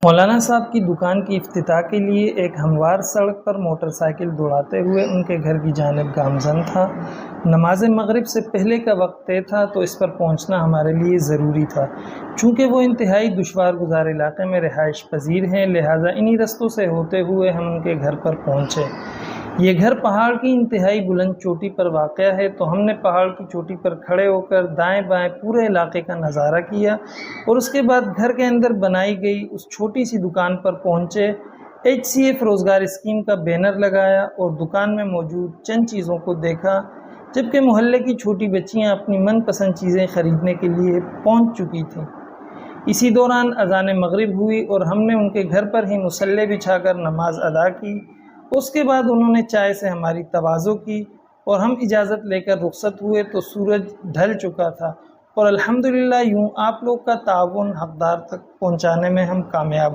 मौलाना साहब की दुकान की इफ्तिताह के लिए एक हमवार सड़क पर मोटरसाइकिल दौड़ाते हुए उनके घर की जानिब गामज़न था। नमाज मगरिब से पहले का वक्त तय था तो इस पर पहुंचना हमारे लिए ज़रूरी था। चूँकि वो इंतहाई दुश्वार गुज़ार इलाक़े में रिहाइश पजीर हैं, लिहाजा इन्हीं रस्तों से होते हुए हम उनके घर पर पहुँचे। ये घर पहाड़ की इंतहाई बुलंद चोटी पर वाक़या है, तो हमने पहाड़ की चोटी पर खड़े होकर दाएं बाएं पूरे इलाके का नज़ारा किया और उसके बाद घर के अंदर बनाई गई उस छोटी सी दुकान पर पहुँचे। HCF रोज़गार स्कीम का बैनर लगाया और दुकान में मौजूद चंद चीज़ों को देखा, जबकि मोहल्ले की छोटी बच्चियाँ अपनी मनपसंद चीज़ें ख़रीदने के लिए पहुँच चुकी थीं। इसी दौरान अज़ान मगरिब हुई और हमने उनके घर पर ही मुसल्ले बिछाकर नमाज अदा की। उसके बाद उन्होंने चाय से हमारी तवाज़ो की और हम इजाज़त लेकर रुखसत हुए तो सूरज ढल चुका था और अल्हम्दुलिल्लाह यूँ आप लोग का ताउन हक़दार तक पहुँचाने में हम कामयाब